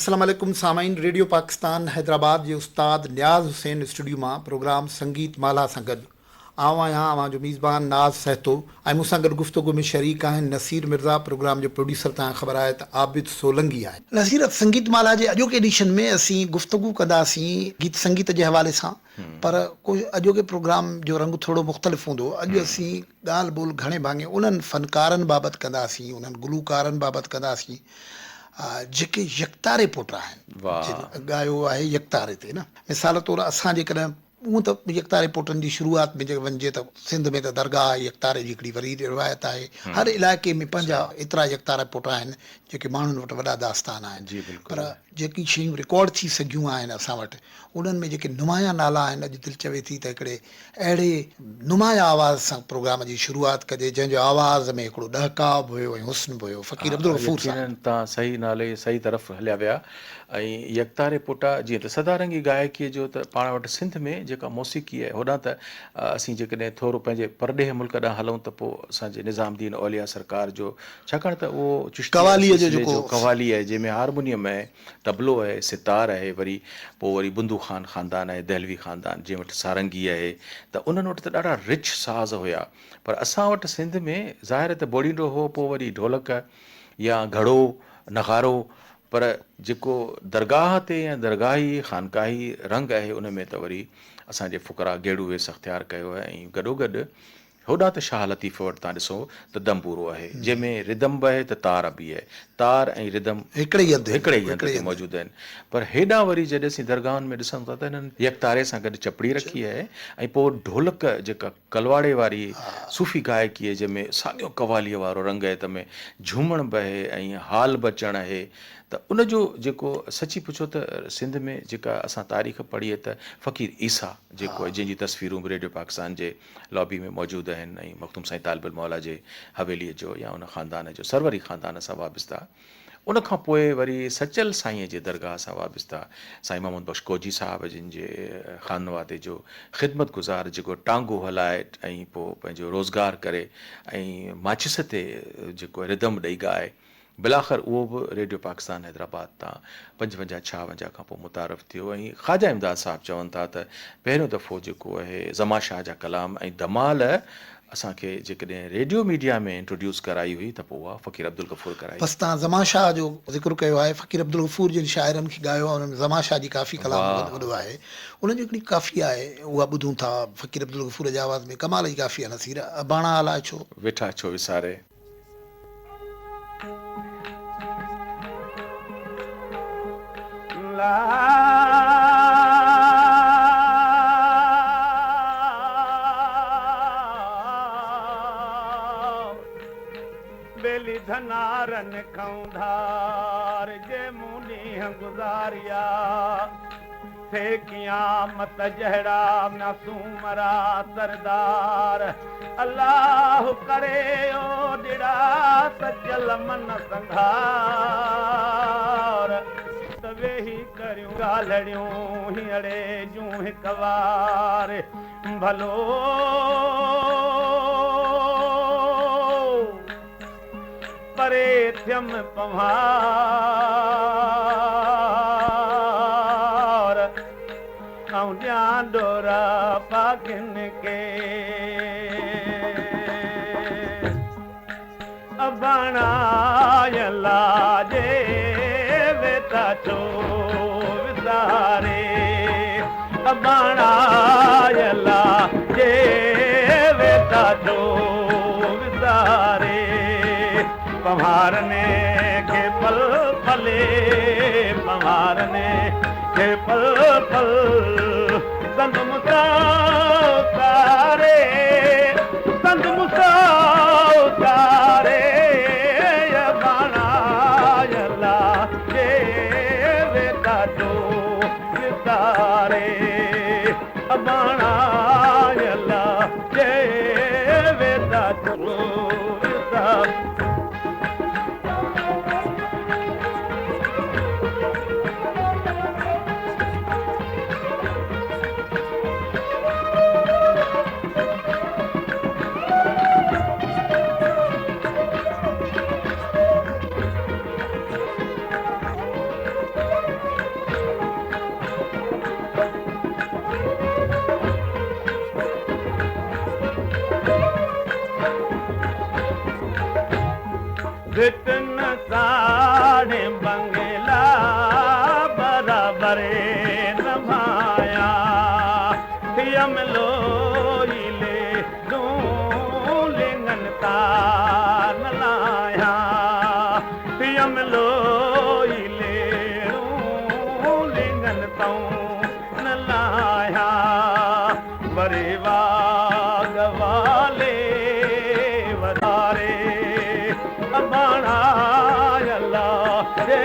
अस्सलाम वालेकुम सामाइन। रेडियो पाकिस्तान हैदराबाद जे उस्ताद न्याज़ हुसैन स्टूडियो में प्रोग्राम संगीत माला सां गॾु आऊं आहियां अवां जो मीज़बान नाज़ सहतो ऐं मूंसां गॾु गुफ़्तगू में शरीक आहिनि नसीर मिर्ज़ा। प्रोग्राम जो प्रोड्यूसर तव्हांखे ख़बर आहे त आबिद सोलंगी आहे। नसीर, संगीत माला जे अॼोके एडिशन में असीं गुफ़्तगू कंदासीं गीत संगीत जे हवाले सां, पर कोई अॼोके प्रोग्राम जो रंग थोरो मुख़्तलिफ़ हूंदो। अॼु असीं ॻाल्हि ॿोल घणे भाङे उन्हनि फ़नकारनि बाबति कंदासीं, उन्हनि गुलूकारनि बाबति कंदासीं जेके यकतारे पुट आहिनि। ॻायो आहे यकतारे ते न। मिसाल तौरु असां जेकॾहिं उहो त यकतारे पुटनि जी शुरूआति में जे वञिजे त सिंध में त दरगाह यकतारे जी हिकिड़ी वरी रिवायत आहे। हर इलाइक़े में पंहिंजा एतिरा यकतारा पुट आहिनि जेके माण्हुनि वटि वॾा दास्तान आहिनि, पर जेकी शयूं रिकॉर्ड थी सघियूं आहिनि असां वटि उन्हनि में जेके नुमाया नाला आहिनि, अॼु दिलि चवे थी त हिकिड़े अहिड़े नुमाया आवाज़ सां प्रोग्राम जी शुरूआति कजे जंहिंजो आवाज़ में हिकिड़ो ॾहकाव बि हुयो ऐं हुस्न बि हुयो। फ़क़ीर अब्दुल गफ़ूर साहब। तव्हां सही नाले सही तरफ़ हलिया विया। ऐं यकतारे पुटा जीअं त सदारंगी गायकीअ जो त पाण वटि सिंध में जेका मौसीक़ी आहे होॾां त असीं जेकॾहिं थोरो पंहिंजे परॾेह मुल्क ॾांहुं हलूं त पोइ असांजे निज़ामुद्दीन औलिया सरकार जो, छाकाणि त उहो कवालीअ जो जेको कवाली आहे जंहिंमें हारमोनियम आहे, तबलो आहे, सितार आहे, पोइ वरी बुंदू ख़ान ख़ानदान आहे, दहलवी ख़ानदान जंहिं वटि सारंगी आहे, त उन्हनि वटि त ॾाढा रिच साज़ हुया। पर असां वटि सिंध में ज़ाहिर त बोड़ींडो हो, पोइ वरी ढोलक या घड़ो नगारो, पर जेको दरगाह ते या दरगाही ख़ानकाही रंग आहे उन में त वरी असांजे फ़ुक़रा गेड़ू वेस अख़्तियार कयो आहे। ऐं गॾोगॾु होॾां त शाह लतीफ़ वटि तव्हां ॾिसो त दमपूरो आहे जंहिंमें रिदम बि आहे त तार बि आहे, तार ऐं रिदम हिकिड़े ई हंध ते मौजूदु आहिनि। पर हेॾां वरी जॾहिं असीं दरगाहनि में ॾिसूं था त हिननि यकतारे सां गॾु चपड़ी रखी आहे ऐं पोइ ढोलक जेका कलवाड़े वारी सूफ़ी गायकी आहे जंहिंमें साॻियो कवालीअ वारो रंग आहे, तंहिंमें झूमण बि आहे ऐं हाल बि अचणु आहे। त उनजो जेको सची पुछो त सिंध में जेका असां तारीख़ पढ़ी आहे त फ़क़ीर ईसा जेको आहे जंहिंजी तस्वीरूं बि रेडियो पाकिस्तान जे लॉबी में मौजूदु आहिनि, ऐं मखदूम साईं तालिबुल मौला जे हवेलीअ जो या उन ख़ानदान जो सरवरी ख़ानदान सां वाबस्ता। उनखां पोइ वरी सचल साईंअ जे दरगाह सां वाबस्ता साईं मोहम्मद बख्श कोजी साहिब जिन जे ख़ानवादे जो ख़िदमत गुज़ार जेको टांगो हलाए ऐं पोइ पंहिंजो रोज़गार करे ऐं माचिस ते जेको रिदम ॾेई ॻाए, बिलाख़र उहो बि रेडियो पाकिस्तान हैदराबाद तां 55-56 खां पोइ मुतारफ़ थियो। ऐं ख़्वाजा इमदाद साहिबु चवनि था त पहिरियों दफ़ो जेको आहे ज़मा शाह जा कलाम ऐं धमाल असांखे जेकॾहिं रेडियो मीडिया में इंट्रोड्यूस कराई हुई त पोइ उहा फ़क़ीर अब्दुल गफ़ूर कराई। बसि तव्हां ज़मा शाह जो ज़िक्र कयो आहे, फ़क़ीर अब्दुल गफ़ूर जिन शाइरनि खे ॻायो आहे, उन्हनि ज़मा शाह जी काफ़ी कलाम वॾो आहे। उनजी हिकिड़ी काफ़ी आहे उहा ॿुधूं था फ़क़ीर अब्दुल गफ़ूर जे आवाज़ में, कमाल जी काफ़ी आहे। नसीर अबाणा अलाए छो वेठा छो विसारे बेली धनारन खौंधार जे मुनी गुज़ारिया थे क़यामत जहड़ा मासूमरा सरदार अल्लाह करे ओ दिड़ा सचल मन संघार तवे ही करियूं ॻाल्हियूं हींअरे जूं हिकु वार भलो परे थियम पवार ऐं ॼाण डोरा पाकिन के अबाणा लाजे वेता छो विसारे, अबाणा लाजे वेता छो विसारे, पवारने के पल पले पवारने के पल पल संग मुसारे संग मुसारे बाणा यला के वेता जो विसारे, बाणा यला के वेता जो विसारे। भिटन साड़े बंगला बराबर नभाया थियम लोइले लिंगन तार नलाया थियम लोइले लिंगन तऊं नलाया वरे वागवाले वधारे अबाणा अल्लाह रे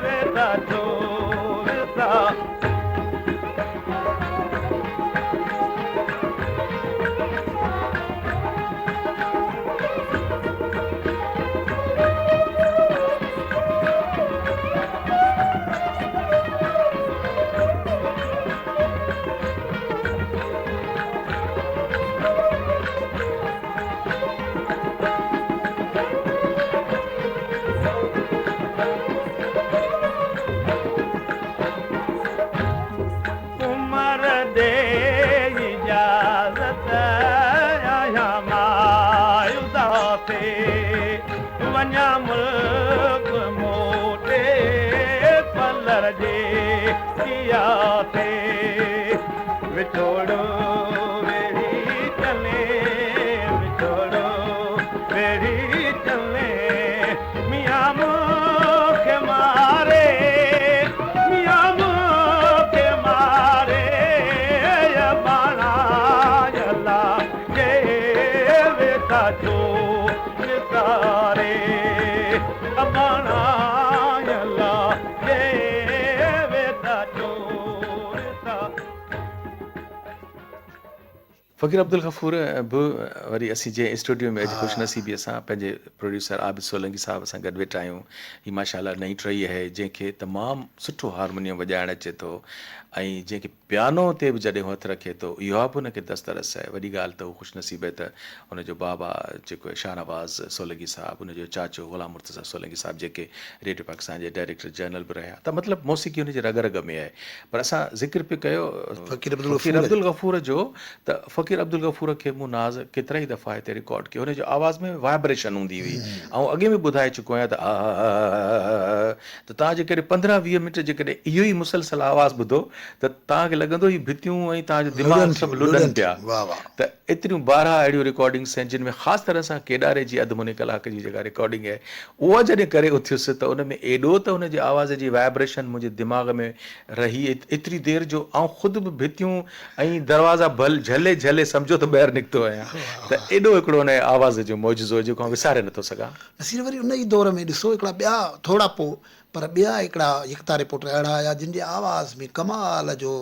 वेदा चोरता उमर दे इजाजत आया मायुदा पे वञा मुल्क मोटे पलर जे किया थे विछोड़ो वेड़ी चले विछोड़ो वेड़ी चले मियां मुखे मारे मियां मुखे मारे बाणा अल्ला के वेता जो निसारे बाणा अल्ला के वेता जो फ़कीर अब्दुल गफ़ूर बि वरी असीं जंहिं स्टूडियो में अॼु ख़ुशनसीबी सां पंहिंजे प्रोड्यूसर आबिद सोलंकी साहब सां गॾु वेठा आहियूं ही माशाल्लाह नई टही आहे जंहिंखे तमामु सुठो हारमोनियम वॼाइणु अचे थो ऐं जंहिंखे पियानो ते बि जॾहिं हथु रखे थो इहा बि हुनखे दस्तरस आहे वॾी ॻाल्हि त हू ख़ुशनसीब आहे त हुनजो बाबा जेको आहे शाहनवाज़ सोलंकी साहब हुनजो चाचो ग़ुलाम मुर्तज़ा सोलंकी साहब जेके रेडियो पाकिस्तान जे डायरेक्टर जनरल बि रहिया त मतिलबु मौसीक़ी हुनजे रग रग में आहे पर असां ज़िक्र पियो कयो फ़कीर अब्दुल गफ़ूर जो त फ़कीर अब्दुल गफ़ूर खे मूं नाज़ केतिरा ई दफ़ा हिते रिकॉर्ड कयो हुनजो आवाज़ में वाइब्रेशन हूंदी हुई ऐं अॻे में ॿुधाए चुको आहियां त तव्हां जेकॾहिं 15-20 मिंट जेकॾहिं इहो ई मुसलसल आवाज़ ॿुधो त तव्हांखे लॻंदो ही भितियूं ऐं तव्हांजो दिमाग़ सभु लुॾनि पिया त एतिरियूं 12 अहिड़ियूं रिकॉर्डिंग्स आहिनि जिन में ख़ासि तरह सां केॾारे जी अधु मुने कलाक जी जेका रिकॉर्डिंग आहे उहा जॾहिं करे उथियुसि त उन में एॾो त हुनजे आवाज़ जी वाइब्रेशन मुंहिंजे दिमाग़ में रही एतिरी देरि जो ऐं ख़ुदि बि भितियूं ऐं दरवाज़ा झले झले सम्झो त ॿाहिरि निकितो आहियां त एॾो हिकिड़ो हुन आवाज़ जो मौजूज़ो जेको आउं विसारे नथो सघां नसीर वरी उन ई दौर में ॾिसो हिकिड़ा ॿिया थोरा पोइ पर ॿिया हिकिड़ा यकता रिपोर्टर अहिड़ा आया जिन जे आवाज़ में कमाल जो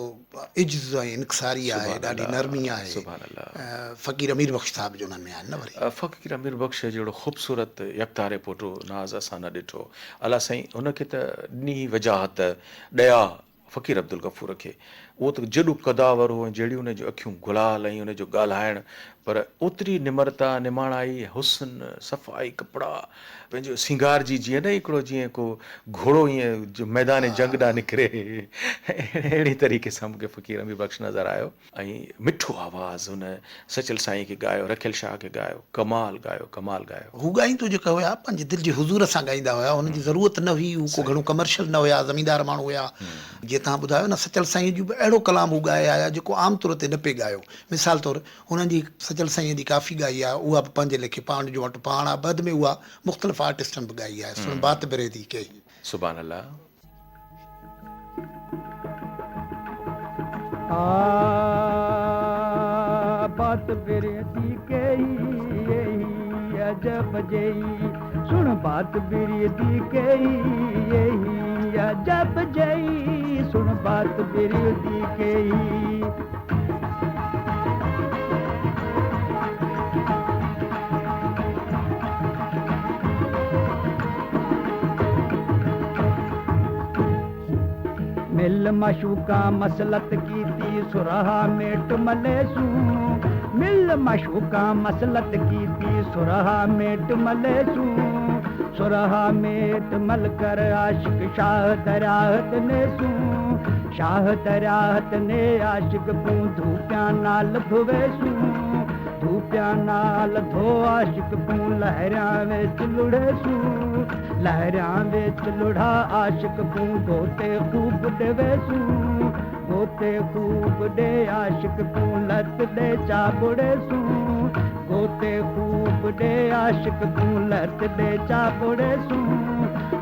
इज्ज़ ऐं इनकसारी आहे ॾाढी नरमी आहे फ़कीर अमीर बख़्श साहब जो उन्हनि में आहिनि न वरी फ़कीर अमीर बख़्श जहिड़ो ख़ूबसूरत यकता रिपोर्टर नाज़ असां न ॾिठो अलाह साईं हुनखे त ॾिनी वजाहत दया फ़कीर अब्दुल गफ़ूर खे उहो त जॾो कदावर हो ऐं जहिड़ियूं हुनजूं अखियूं गुलाल ऐं हुनजो ॻाल्हाइणु पर ओतिरी निमरता निमाणाई हुस्न सफ़ाई कपिड़ा पंहिंजो सिंगार जी जीअं न हिकिड़ो जीअं को घोड़ो ईअं मैदान जंग ॾांहुं निकिरे अहिड़ी तरीक़े सां मूंखे फ़कीर अमीर बख़्श नज़र आयो ऐं मिठो आवाज़ु हुन सचल साईं खे ॻायो रखियल शाह खे ॻायो कमाल ॻायो हू ॻाईंदो जेका हुया पंहिंजे दिलि जे हुज़ूर सां ॻाईंदा हुया हुनजी ज़रूरत न हुई हू को घणो कमर्शियल न हुया ज़मींदार माण्हू हुया जीअं तव्हां ॿुधायो न सचल साईं जूं बि अहिड़ो कलाम हू ॻाए आया जेको आम तौर ते न पिए ॻायो मिसाल तौरु हुननि जी सचल साईं जी काफ़ी ॻाई आहे उहा बि पंहिंजे लेखे पाण जो वटि पाण आहे बद में उहा मुख़्तलिफ़ आर्टिस्टनि बि ॻाई आहे सुन बात बिरेदी कई सुभान अल्लाह बात बिरेदी कई अजब जई सुन बात बिरेदी कई अजब जई सुन बात बिरेदी कई मिल मशूका मसलत की ती सुरहा मेट मलेसू मिल मशूका मसलत की ती सुरहा मेट मलेसू सुरहा मेट मल कर आशिक शाह दराहत ने सू शाह दराहत ने आशिक पूंधू क्या नाल धुवेसू तू प्या नाल धो आशिक तू लहरियां विच लुड़ेसू लहरियां विच लुढ़ा आशिक तू गोते खूब देवेसू गोते खूब दे आशिक तू लत दे चाबुड़ेसू गोते खूब दे आशिक तू लत दे चाबुड़ेसू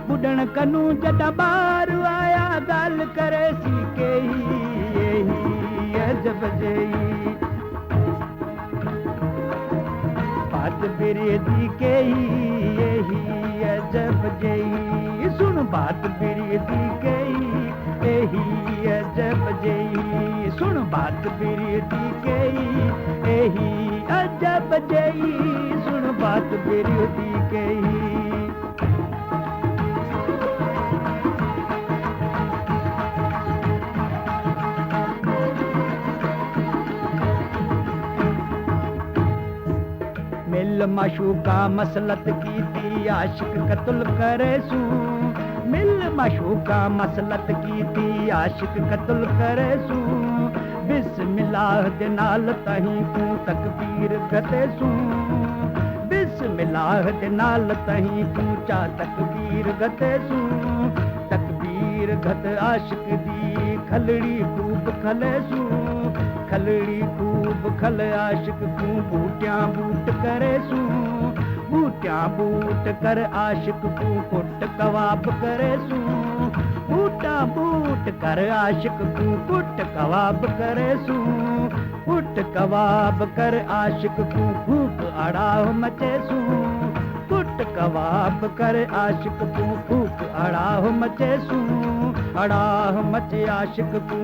बुढ़ण कनू जॾा ॿार आया ॻाल्हि करे सी केही अजब जेई बात बिरे दी केही अजब जेई सुन बात बिरे दी केही अजब जेई सुन बात बिरे दी केही अजब जेई सुन बात बिरे दी केही मिल मशूका मसलत की थी आशिक कत्ल करेसू मिल मशूका मसलत की थी आशिक कत्ल करेसू बिस्मिल्लाह दे नाल तहीं तू तकबीर गतेसू बिस्मिल्लाह दे नाल तहीं तू चा तकबीर गतेसू तकबीर घत आशिक दी खलड़ी खूब खलेसू खलड़ी खूब खल आशिक तू बूटियां बूट करेसू बूटियां बूट कर आशिक तू कुट कबाब करेसू बूटा बूट कर आशिक तू कुट कबाब करेसू कुट कबाब कर आशिक तू भूख अड़ाह मचेसू कुट कबाब कर आशिक तू भूख अड़ाह मचेसू अड़ाह मचे आशिक तू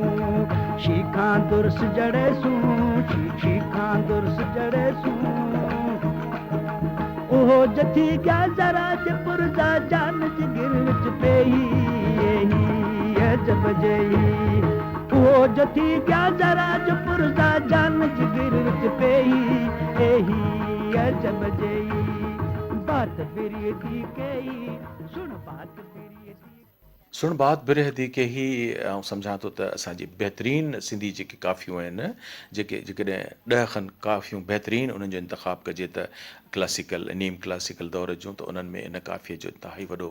शीखां दुर्स जड़ेसू शीखां दुर्स जड़ेसू ओहो जथी क्या जरा पुरजा जान जिगिर विच पेई अजब जेई ओहो जथी क्या जरा पुरजा जान जिगिर विच पेई अजब जेई बात बिरी दी केई सुन बात बिरी दी सुन बात बिरह दी के ही ऐं सम्झां थो त असांजी बहितरीनु सिंधी जेके काफ़ियूं आहिनि जेकॾहिं 10 खनि काफ़ियूं बहितरीनु उन्हनि जो इंतिख़ाबु कजे त क्लासिकल नीम क्लासिकल दौर जूं त उन्हनि में इन काफ़िए जो इंतिहाई वॾो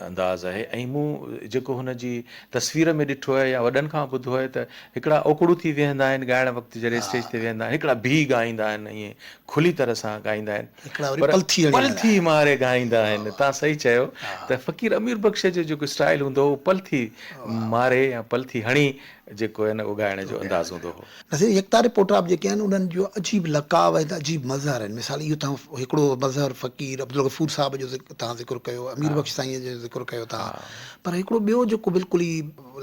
अंदाज़ आहे ऐं मूं जेको हुन जी तस्वीर में ॾिठो आहे या वॾनि खां ॿुधो आहे त हिकिड़ा ओकड़ू थी वेहंदा आहिनि ॻाइण वक़्तु जॾहिं स्टेज ते वेहंदा आहिनि हिकिड़ा भी ॻाईंदा आहिनि ईअं खुली तरह सां ॻाईंदा हिकिड़ा आहिनि वरी पलथी हणी पलथी मारे ॻाईंदा आहिनि तव्हां सही चयो त फ़क़ीर अमीर बख़्श जो जेको स्टाइल हूंदो हो पलथी मारे या पलथी हणी जेको आहे न उहो ॻाइण जो अंदाज़ हूंदो हो नसीर यकतार पोटराब जेके आहिनि उन्हनि जो अजीब लकाव आहिनि अजीब मज़हर आहिनि मिसाल इहो तव्हां हिकिड़ो मज़हर फ़क़ीर अब्दुल गफ़ूर साहब जो तव्हां ज़िक्र कयो अमीर बख़्श साईं जो ज़िक्र कयो तव्हां पर हिकिड़ो ॿियो जेको बिल्कुलु ई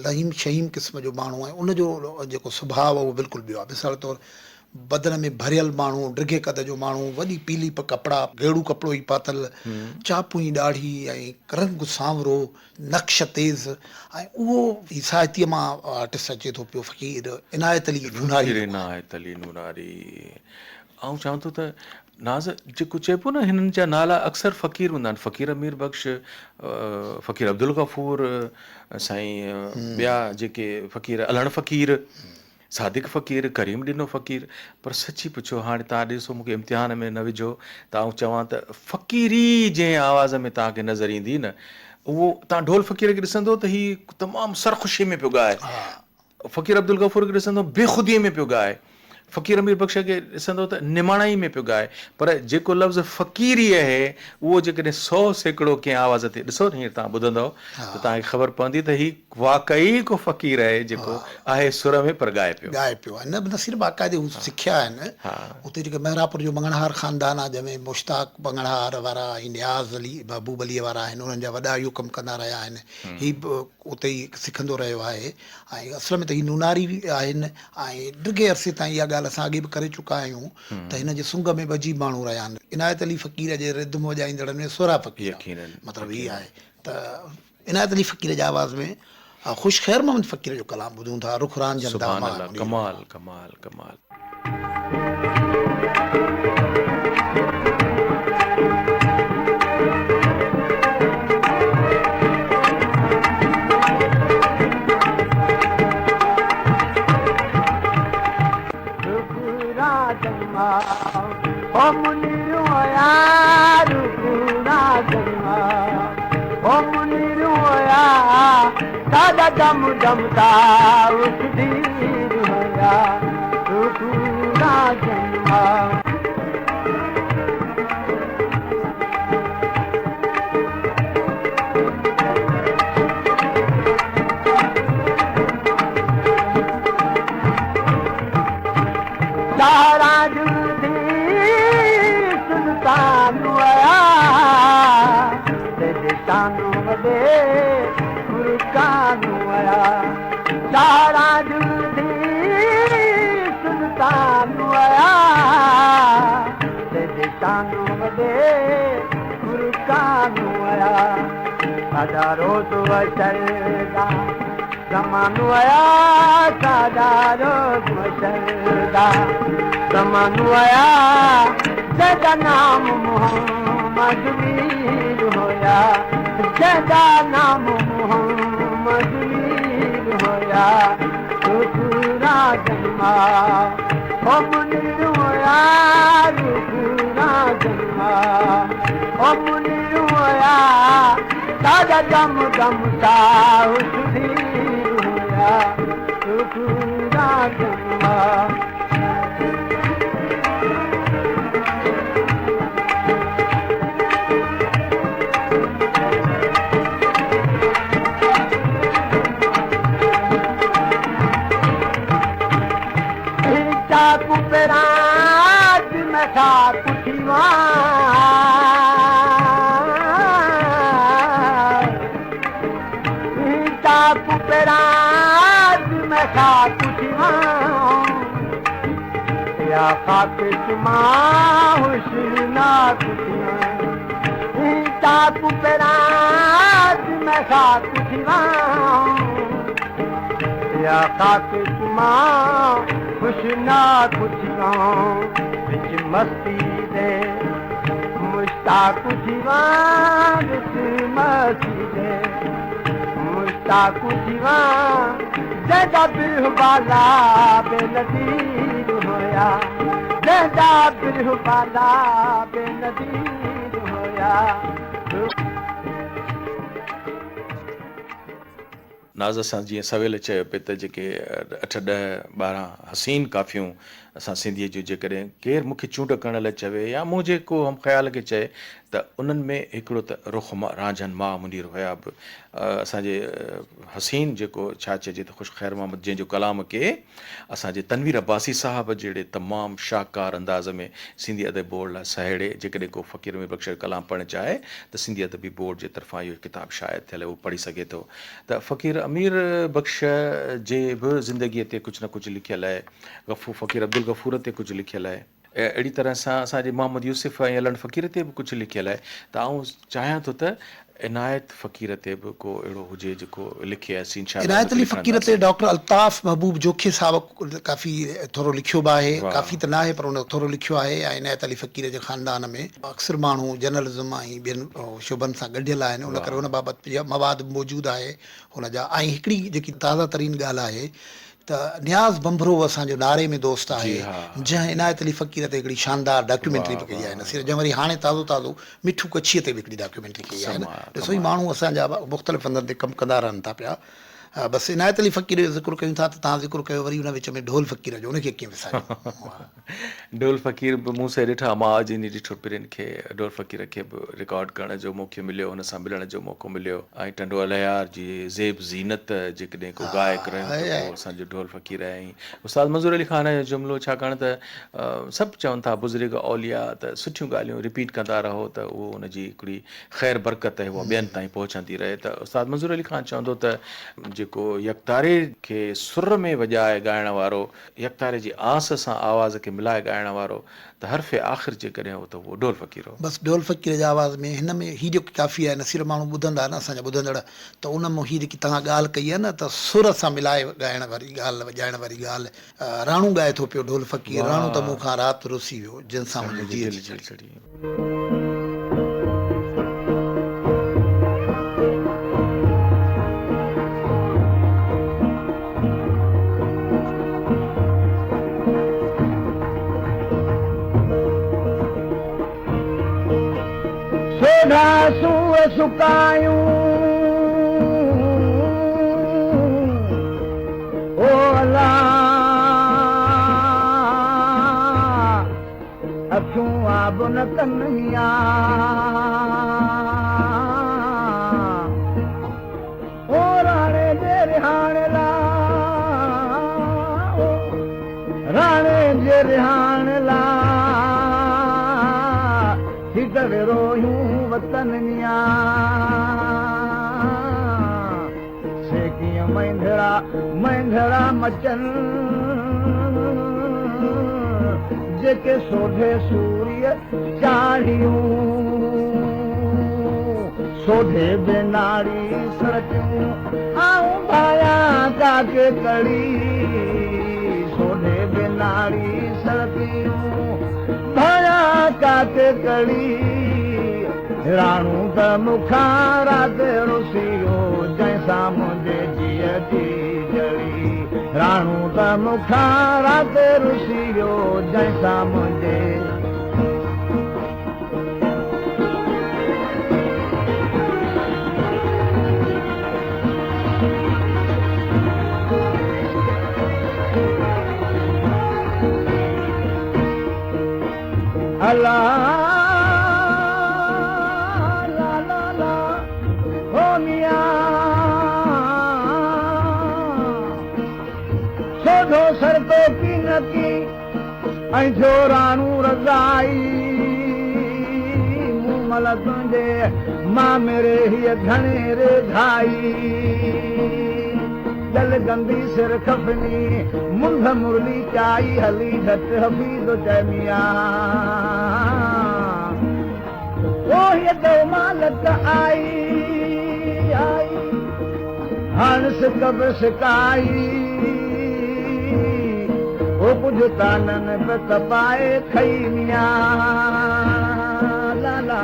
लहीम शहीम क़िस्म जो माण्हू आहे उनजो जेको सुभाउ आहे उहो बिल्कुलु ॿियो आहे मिसाल तौरु बदन में भरियल माण्हू डिघे कद जो माण्हू वॾी पीली कपिड़ा गेड़ू कपिड़ो ई पातल चापूं ई ॾाढ़ी ऐं रंग सांवरो नक्श तेज़ ऐं उहो साहित्य मां आर्टिस्ट अचे थो पियो फ़क़ीर इनायत अली नूनारी इनायत अली नूनारी ऐं चवां थो त नाज़ जेको चइबो न हिननि जा नाला अक्सर फ़क़ीर हूंदा आहिनि फ़क़ीर अमीर बख़्श फ़क़ीर अब्दुल गफ़ूर साईं ॿिया जेके फ़क़ीर अलहण फ़क़ीर सादिक फ़क़ीर करीम ॾिनो फ़क़ीर पर सची पुछो हाणे तव्हां ॾिसो मूंखे इम्तिहान में न विझो त आउं चवां त फ़क़ीरी जंहिं आवाज़ में तव्हांखे नज़र ईंदी न उहो तव्हां ढोल फ़क़ीर खे ॾिसंदो त हीउ तमामु सरख़ुशी में पियो ॻाए फ़क़ीर अब्दुल गफ़ूर खे ॾिसंदो बेख़ुदीअ में पियो ॻाए फ़क़ीर अमीर बख़्श खे ॾिसंदो त निमाणाई में पियो ॻाए पर जेको लफ़्ज़ फ़क़ीरी आहे उहो जेकॾहिं 100 सैकड़ो कंहिं आवाज़ ते ॾिसो न हीअं तव्हां ॿुधंदव त तव्हांखे ख़बर पवंदी त हीउ वाक़ई को फ़क़ीर आहे जेको आहे सुर में पर ॻाए पियो आहे न नसीर बाक़ाइदे हू सिखिया आहिनि हुते जेके मेहरापुर जो मंगणहार ख़ानदान आहे जंहिंमें मुश्ताक मंगणहार वारा ऐं नियाज़ अली महबूब अलीअ वारा आहिनि उन्हनि जा वॾा इहो कमु कंदा रहिया आहिनि हीउ बि उते ई सिखंदो रहियो आहे ऐं असल में त हीउ नूनारी बि आहिनि ऐं डिघे अरसे ताईं इहा ॻाल्हि असां अॻे बि करे चुका आहियूं त हिन जे सुंग में ॿ माण्हू रहिया आहिनि इनायत अली फ़क़ीर जे रिदम वॼाईंदड़नि में सोरा फ़क़ीर मतिलबु हीअ आहे त इनायत अली फ़क़ीर जे आवाज़ में ख़ुशि ख़ैर मोहम्मद फ़क़ीर जो कलाम ॿुधूं था रुखरान कमाल कमाल कमाल रुखरान दम दम सा उस धीर होया तू पूरा जन्मा सारा जुदी सुल्तान आया तेरे शानों वदे फुरकान आया सारा जुदी सुल्तान आया तेरे शानों वदे फुरकान आया सादा रोज वचलदा ज़मानो आया सादा रोज वचलदा ज़मानो आया जदा नाम मोहम्मद मीर होया जदा नाम मोहम्मद मीर होया तो पूरा जन्मा ओ मुनीर होया तो पूरा जन्मा ओ मुनीर होया सादा दम दम सा उस धीर होया तो पूरा जन्मा कुपराज में था कुठीवा कुपराज में था कुठीवा या खाते चुमा हुस्ना कुठीवा कुपराज में था कुठीवा या खाते चुमा खुशना कुठीवा बिच मस्ती दे मुश्ताक कुठीवा बिच मस्ती दे मुश्ताक कुठीवा जदा बिरहबाला बेनदीर होया जदा बिरहबाला बेनदीर होया नाज़ सां जीअं सवेल चयो पिए त जेके 8-10-12 हसीन काफ़ियूं असां सिंधीअ जूं जेकॾहिं केरु मूंखे चूंड करण लाइ चवे या मूं जेको हम ख़्याल खे चए त उन्हनि में हिकिड़ो त रुख़ रांझनि मां मुनीर हुया बि असांजे हसीन जेको छा चइजे त ख़ुशि ख़ैर मोहम्मद जंहिंजो कलाम खे असांजे तनवीर अब्बासी साहब जहिड़े तमामु शाहकार अंदाज़ में सिंधी अदब बोर्ड लाइ सहेड़े जेकॾहिं को फ़क़ीर अमीर बख़्श कलाम पढ़णु चाहे त सिंधी अदबी बोर्ड जे तरफ़ां इहो किताबु शायदि थियल उहो पढ़ी सघे थो त फ़क़ीर अमीर बख़्श जे बि ज़िंदगीअ ते कुझु न कुझु लिखियल आहे फ़क़ीर अब्दुल गफ़ूर ते कुझु लिखियल आहे अहिड़ी तरह सां असांजे मोहम्मद यूसुफ़ ऐं अलन फ़क़ीर ते बि कुझु लिखियल आहे त आउं चाहियां थो त इनायत फ़क़ीर ते बि को अहिड़ो हुजे जेको लिखे आहे इनायत अली फ़क़ीर ते डॉक्टर अल्ताफ़ महबूब जोखे साहब काफ़ी थोरो लिखियो बि आहे काफ़ी त न आहे पर उन थोरो लिखियो आहे ऐं इनायत अली फ़क़ीर जे ख़ानदान में अक्सर माण्हू जर्नलिज़म ऐं ॿियनि शुबनि सां गॾियल आहिनि उन करे उन बाबति मवाद मौजूदु आहे हुनजा ऐं हिकिड़ी जेकी ताज़ा तरीन ॻाल्हि आहे त नियाज़ बंभरो असांजो नारे में दोस्त आहे जंहिं इनायत अली फ़क़ीर ते हिकिड़ी शानदार डॉक्यूमेंट्री बि कई आहे नसीर जंहिं वरी हाणे ताज़ो ताज़ो मिठू कच्छीअ ते बि हिकिड़ी डॉक्यूमेंट्री कई आहे न ॾिसो ई माण्हू असांजा मुख़्तलिफ़ हंधनि ते कमु कंदा रहनि था पिया बसि इनायत अली फ़क़ीर जो ज़िक्र कयूं था त तव्हां ज़िक्र कयो वरी उन विच में ढोल फ़क़ीर जो उनखे कीअं विसारियो ढोल फ़क़ीर बि मूं से ॾिठा मां अॼु इन ॾिठो पिरियुनि खे ढोल फ़क़ीर खे बि रिकॉर्ड करण जो मौक़ो मिलियो हुन सां मिलण जो मौक़ो मिलियो ऐं टंडो अलयार जी ज़ेब ज़ीनत जेकॾहिं को गायक रहियो त उहो असांजो ढोल फ़क़ीर ऐं उस्ताद मंज़ूर अली ख़ान जो जुमिलो छाकाणि त सभु चवनि था बुज़ुर्ग औलिया त सुठियूं ॻाल्हियूं रिपीट कंदा रहो त उहो उनजी हिकिड़ी ख़ैर बरकत आहे उहा ॿियनि ताईं पहुचंदी रहे त उस्ताद मंज़ूर अली ख़ान चवंदो त जेको यकतारे खे सुर में वॼाए ॻाइण वारो यकतारे जी आस सां आवाज़ खे मिलाए ॻाइण वारो त हर्फ़े आख़िर जेकॾहिं हो त उहो ढोल फ़क़ीर हो बसि ढोल फ़क़ीर जे आवाज़ में हिन में हीअ जेकी काफ़ी आहे नसीर माण्हू ॿुधंदा न असांजा ॿुधंदड़ त उन में हीअ जेकी तव्हां ॻाल्हि कई आहे न त सुर सां मिलाए ॻाइण वारी ॻाल्हि वॼाइण वारी ॻाल्हि राणू ॻाए थो पियो ढोल फ़क़ीर राणू त मूंखां राति रुसी वियो जिन सां मुंहिंजी दिलि चढ़ी सुकायूं न कन्हैया ओ राणे जे रिहाणे ला राणे जे रिहाणे ला हिक रोयूं वतन मिया से कीअं मंझड़ा मचन जेके सोधे सूर्य चाढ़ियूं सोधे बेनाड़ी सड़कियूं आऊं भाया काके कड़ी सोधे बेनाड़ी सड़कियूं भाया काके कड़ी राणू त मुखां राति रुसियो जंहिंसां मुंहिंजे जीअ जी जड़ी राणू त मुखां राति रुसियो जंहिंसां मुंहिंजे अल्लाह सर तो की न की ऐं जो राणू रज़ाई मूं मल तुंहिंजे मां मेरे हीअ घणे रे घाई जल गंदी सिर खपनी मुंड मुरली चाई हली घट हफ़ीज़ चमिया ओ हीअ तो मालक आई आई हाण सिक बि सिकाई ओ कुझ तानन पे तपाए खई मिया लाला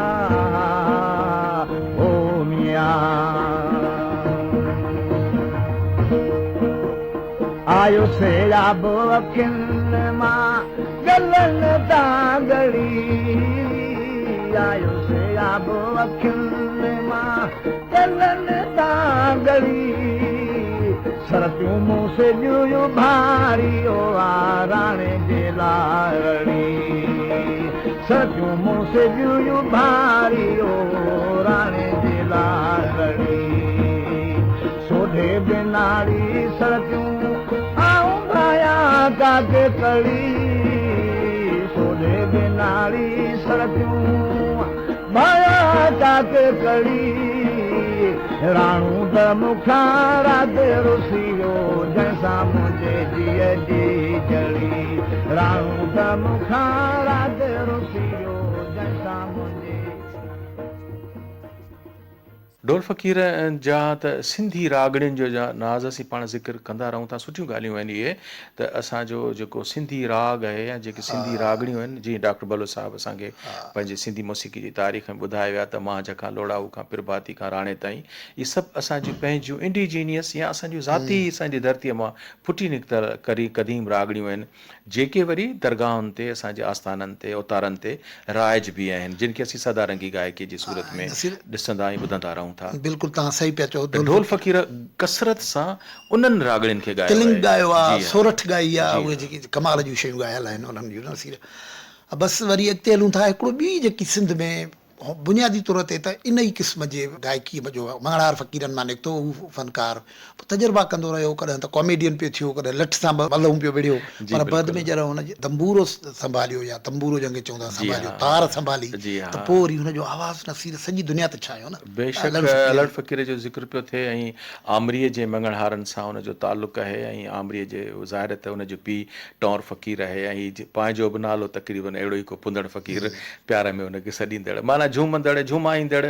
ओ मिया आयो से याब अखियुनि मां गलन दागड़ी आयो से याब अखियुनि मां गलन दागड़ी सरतियूं मूं से ॼुयूं भारी ओ राणे जे लारड़ी सरतियूं मूं से ॼुयूं भारी ओ राणे जे लारड़ी सोधे बिनाड़ी सरतियूं आऊं भाया काके कड़ी सोधे बिनाड़ी सरतियूं भाया काके कड़ी राणू त मुखां राति रुसियो जंहिंसां मुंहिंजे जीअ जी जड़ी राणू त मुखां राति रुसियो जंहिंसां मुंहिंजे ढोल फ़क़ीर जा त सिंधी रागड़ियुनि जो जा नाज़ असीं पाण ज़िक्र कंदा रहूं था सुठियूं ॻाल्हियूं आहिनि इहे त असांजो जेको सिंधी राग आहे या जेके सिंधी रागड़ियूं आहिनि जीअं डॉक्टर बलो साहिबु असांखे पंहिंजे सिंधी मौसीक़ी जी तारीख़ में ॿुधायो विया त मां खां लोड़ाऊ खां पिरबाती खां राणे ताईं इहे सभु असांजियूं पंहिंजियूं इंडिजीनियस या असांजियूं ज़ाती असांजी धरतीअ मां फुटी निकितल क़दीम रागड़ियूं आहिनि जेके वरी दरगाहुनि ते असांजे आस्थाननि ते अवतारनि ते राइज बि आहिनि जिन खे असीं सदारंगी गायकी जी सूरत में ॾिसंदा ऐं ॿुधंदा रहूं था। बिल्कुलु तव्हां सही पिया चओ ढोल फ़क़ीर कसरत सां उन्हनि रागड़ियुनि खे तिलिंग ॻायो आहे सोरठ ॻाई आहे उहे जेकी कमाल जूं शयूं ॻायल आहिनि उन्हनि जूं नसीर बसि वरी अॻिते हलूं था हिकिड़ो ॿी जेकी सिंध में बुनियादी तौर ते त इन ई क़िस्म जे गायकी जो मंगड़ार फ़क़ीरनि मां निकितो हू फ़नकार तजुर्बा कंदो रहियो कॾहिं त कॉमेडियन पियो थियो कॾहिं लठ सां मलहूं पियो विढ़ियो पर बद में जॾहिं हुनजे तंबूरो संभालियो या तंबूरो जंहिंखे चवंदा संभालियो तार संभाली त पोइ वरी हुनजो आवाज़ु नसीर सॼी दुनिया ते छायो न। बेशक अलड़ फ़क़ीर जो ज़िक्र पियो थिए ऐं आमरीअ जे मंगड़हारनि सां हुनजो तालुक़ु आहे ऐं आमरीअ जे ज़ाहिर त हुनजो पीउ टौर फ़क़ीर आहे ऐं पंहिंजो बि नालो तक़रीबन अहिड़ो ई को पुंदड़ फ़क़ीर प्यार में हुनखे सॾींदड़ माना झूमंदड़ झुमाईंदड़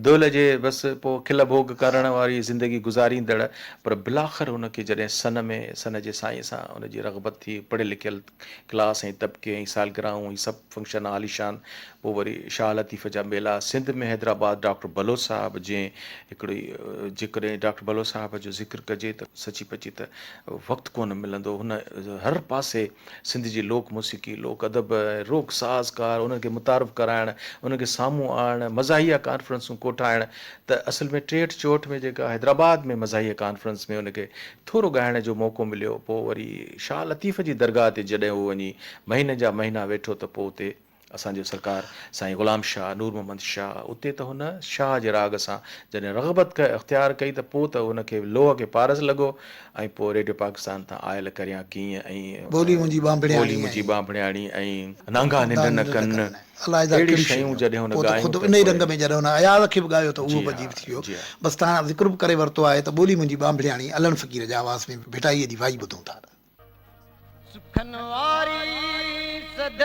दिलि जे बसि पोइ खिल भोग करण वारी ज़िंदगी गुज़ारींदड़ पर बिलाख़िर हुनखे जॾहिं सन जे साईं सां हुनजी रग़बत थी पढ़ियल लिखियल क्लास ऐं तबिके ऐं सालगिराहूं हीअ सभु फंक्शन आलीशान पोइ वरी शाह लतीफ़ जा मेला सिंध में हैदराबाद डॉक्टर बलो साहिबु जीअं हिकिड़ी जेकॾहिं डॉक्टर बलो साहिब जो ज़िक्र कजे त सची पची त वक़्तु कोन मिलंदो हुन हर पासे सिंध जी लोक मौसीक़ी लोक अदब रोक साज़कार उनखे मुतारफ़ कराइणु उनखे साम्हूं आणणु मज़ाहिया कॉन्फ्रेंसूं कोठाइणु त असल में 63-64 में जेका हैदराबाद में मज़ाहिया कॉन्फ्रेंस में उनखे थोरो ॻाइण जो मौक़ो मिलियो पोइ वरी शाह लतीफ़ जी दरगाह ते जॾहिं उहो वञी महीने जा महीना वेठो त पोइ उते असांजो सरकार साईं ग़ुलाम शाह, नूर मोहम्मद शाह, उते त हुन शाह जे राग सां जॾहिं रग़बत इख़्तियार कई त पोइ त हुनखे लोह खे पारस लॻो ऐं पोइ रेडियो पाकिस्तान तां आयल करियां कीअं ऐं बोली मुंहिंजी बांभड़ियाणी बोली मुंहिंजी ऐं बांभड़ियाणी ऐं नांगा निंड न कनि, अलाए अहिड़ी शयूं जॾहिं हुन पोइ त ॻायूं ख़ुदि त इन ई पोइ- रंग में जॾहिं हुन अयाज़ खे बि ॻायो त उहो जी बि हा, अजीब थी वियो। जी हा। बसि तव्हां ज़िक्र बि करे वरितो आहे त ॿोली मुंहिंजी बांभड़ियाणी अलन फ़क़ीर जे आवाज़ में भिटाईअ जी वाई ॿुधूं था। सुखन वारी सद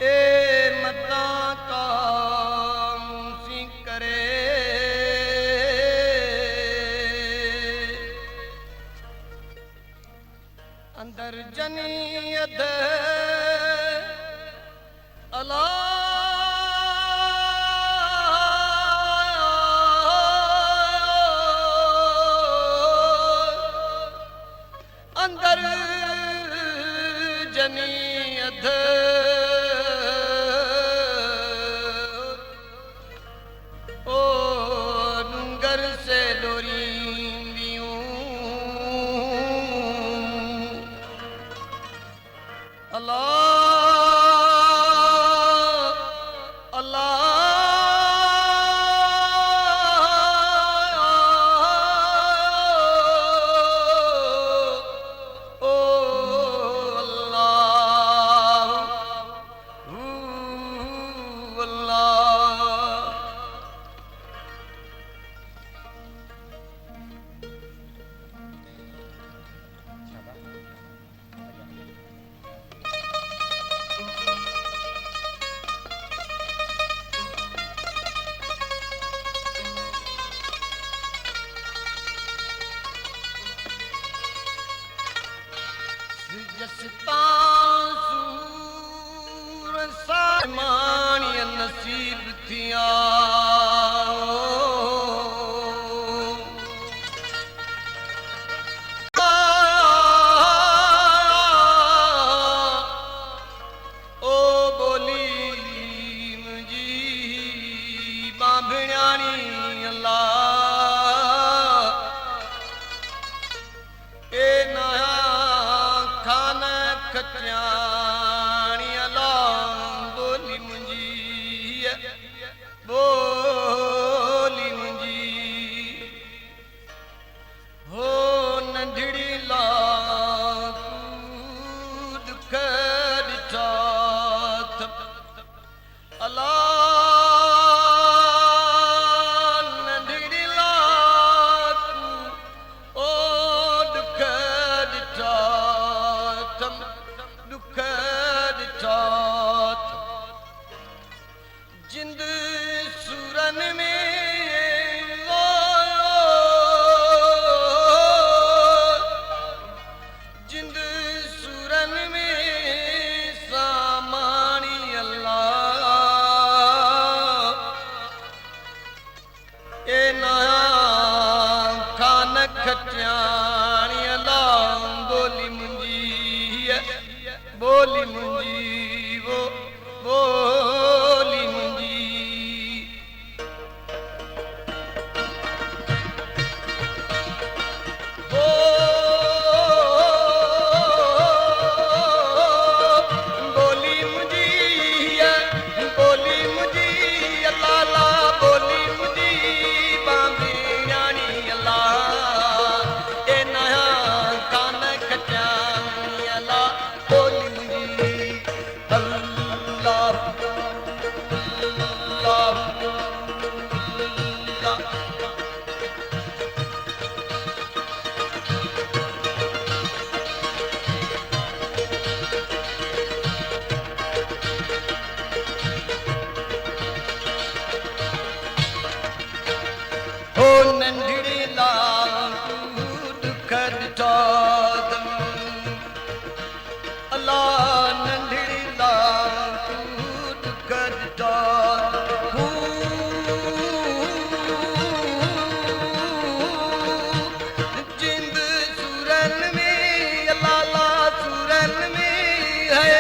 ए मता का मूसी करे अंदर जनीयत अला अंदर जनीयत ओ डूंगर से डोरींदियूं अल्लाह नसीब थिया ओ बोली मुंहिंजी बांभड़ियाणी अल्लाह ए नया खान खटियाणी अल्लाह बोली मुंहिंजी बोली मुंहिंजी हो नंढड़ी लाकू दुख ॾिठा अल्लाह नंढड़ी लाकू ओ दुख ॾिठा दुख ॾिठा जिंद सूरन में जिंद सूरन में सामानी अल्लाह ए नया खान खटियाणी अल्लाह बोली मुंहिंजी बोली मुंहिंजी वो बोली मुंहिंजी बोली मुंहिंजी अल्लाह ला बोली मुंहिंजी बांभड़ियाणी अल्लाह ए नया कान खटियाणी अल्लाह बोली मुंहिंजी अल्लाह हो नंढड़ी लाकू दुख ॾिठा अल्लाह नंढड़ी लाकू दुख ॾिठा जिंद सूरन में अल्लाह ला सूरन में है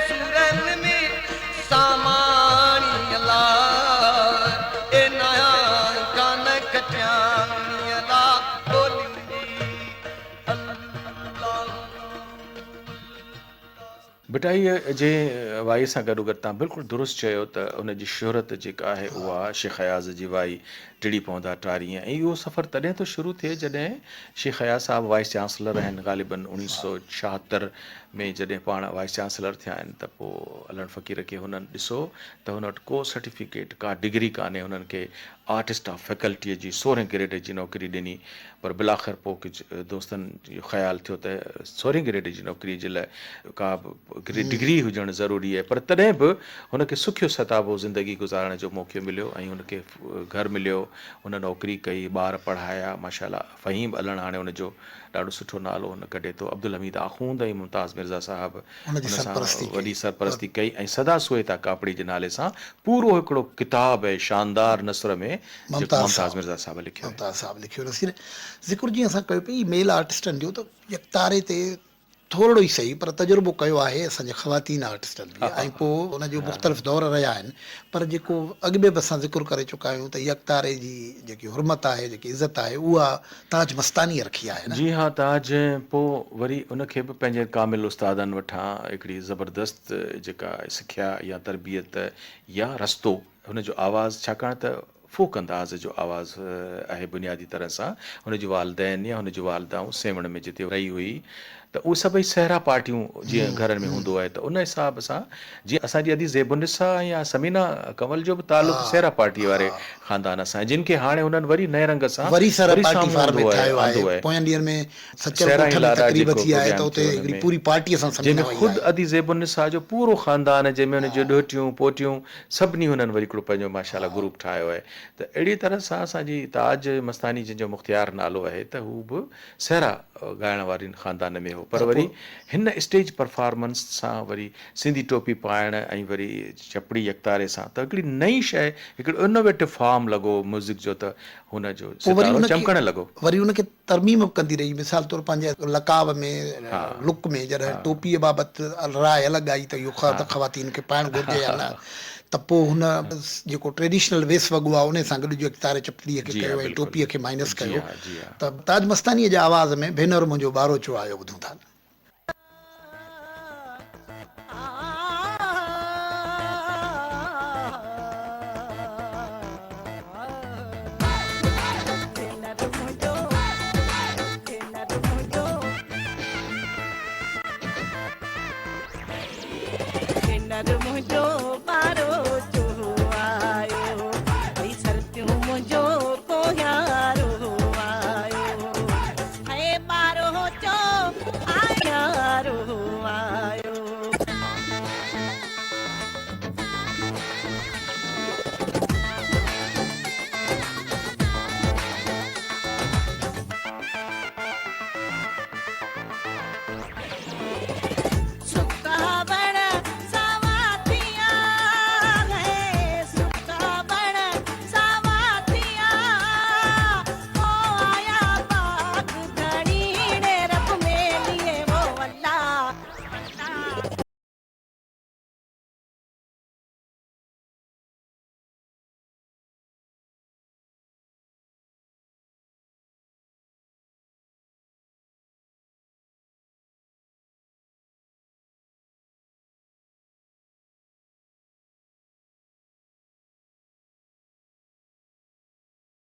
सूरन में सामानी अल्लाह ए नया कान खटियाणी अल्लाह बोली मुंहिंजी बिटाईअ जे वाई सां गॾोगॾु तव्हां बिल्कुलु दुरुस्त चयो त उनजी शोहरत जेका आहे उहा शेख अयाज़ जी वाई टिड़ी पवंदा टारीअ ऐं इहो सफ़र तॾहिं थो शुरू थिए जॾहिं शेख अयाज़ साहिबु वाइस चांसलर आहिनि ग़ालिबन 1976 में जॾहिं पाण वाइस चांसलर थिया आहिनि त पोइ अलन फ़क़ीर खे हुननि ॾिसो त हुन वटि को सर्टिफिकेट का डिग्री कान्हे हुननि खे आर्टिस्ट ऑफ फैकल्टीअ जी 16 ग्रेड जी नौकिरी ॾिनी पर बिलाख़िर पोइ कुझु दोस्तनि जो ख़्यालु थियो त 16 ग्रेड जी नौकिरी जे लाइ का बि डिग्री हुजणु ज़रूरी आहे पर तॾहिं बि हुनखे सुखियो सताबो ज़िंदगी गुज़ारण जो मौक़ो मिलियो ऐं हुनखे घरु मिलियो हुन नौकिरी कई ॿार पढ़ाया माशाल्लाह फ़हीम अलण हाणे हुनजो ॾाढो सुठो नालो हुन कढे थो अब्दुल हमीद आख़ूंद ऐं मुमताज़ मिर्ज़ा साहिबु हुनजी हुन सां सरपरस्ती कई। वॾी सरपरस्ती कई ऐं सदा सुएता कापड़ी जे नाले सां पूरो हिकिड़ो किताबु आहे शानदार नसर में जेको मुमताज़ मिर्ज़ा साहिबु लिखियो आहे। मुमताज़ साहब लिखियो नसीर ज़िक्र जीअं असां कयो पई मेल आर्टिस्टनि जो त यकतारे ते थोरो ई सही पर तजुर्बो कयो आहे असांजे ख़वातीन आर्टिस्टनि बि ऐं पोइ हुनजो मुख़्तलिफ़ दौर रहिया आहिनि पर जेको अॻु में बि असां ज़िक्र करे चुका आहियूं त यकतारे जी जेकी हुरमत आहे जेकी इज़त आहे उहा ताज मस्तानीअ रखी आहे न। जी हा ताज पोइ वरी उनखे बि पंहिंजे कामिल उस्तादनि वठां हिकिड़ी ज़बरदस्त जेका सिखिया या तरबियत या रस्तो हुनजो आवाज़ु छाकाणि त फोक अंदाज़ जो आवाज़ु आहे बुनियादी तरह सां हुनजी वालदेन या हुनजी वालदाऊं सेवण में जिते रही हुई त उहे सभई सहरा पार्टियूं जीअं घरनि में हूंदो आहे त उन हिसाब सां जीअं असांजी अदी ज़ेबुनिसा या समीना कंवल जो बि तालुक़ु सहरा पार्टीअ वारे ख़ानदान सां जिन खे हाणे हुननि वरी नए रंग सां वरी सर पार्टी साम्हूं फार में आंदो ठाहियो आंदो आहे पोयनि ॾींहंनि में सचल सहरा ॻोठ में लाॾा तकरीब जेको थी आहे त प्रोग्राम उते थियो हिकिड़ी हुन में, पूरी पार्टीअ सां समीना जंहिंमें वई ख़ुदि आहे। अदी ज़ेबुनिसा जो पूरो ख़ानदान जंहिंमें हुनजी ॾोहिटियूं पोटियूं सभिनी हुननि वरी हिकिड़ो पंहिंजो माशाल्लाह ग्रुप ठाहियो आहे त अहिड़ी तरह सां असांजी ताज मस्तानी जंहिंजो मुख़्तियार नालो आहे त हू बि सहरा ॻाइण वारनि ख़ानदान में हो पर वरी हिन स्टेज परफॉर्मेंस सां वरी सिंधी टोपी पाइण ऐं वरी चपड़ी यकतारे सां त हिकिड़ी नई शइ हिकिड़ो इनोवेटिव फॉर्म लॻो म्यूज़िक जो त हुनजो पोइ वरी सितारो उनखे चमकणु लॻो। वरी उनखे तरमीम बि कंदी रही मिसाल तौरु पंहिंजे लकाब में लुक में जॾहिं टोपीअ बाबति राय अलॻि आई त इहो ख़वातीन खे पाइणु घुरिजे या न त पोइ हुन जेको ट्रेडिशनल वेस वॻो आहे उन सां गॾु जो यकतारे चपड़ीअ खे जी हा, कयो ऐं बिल्कुलु। टोपीअ खे माइनस जी कयो हा, जी हा। त ताज मस्तानीअ जे आवाज़ में भेनर मुंहिंजो ॿारो चो आयो ॿुधूं था।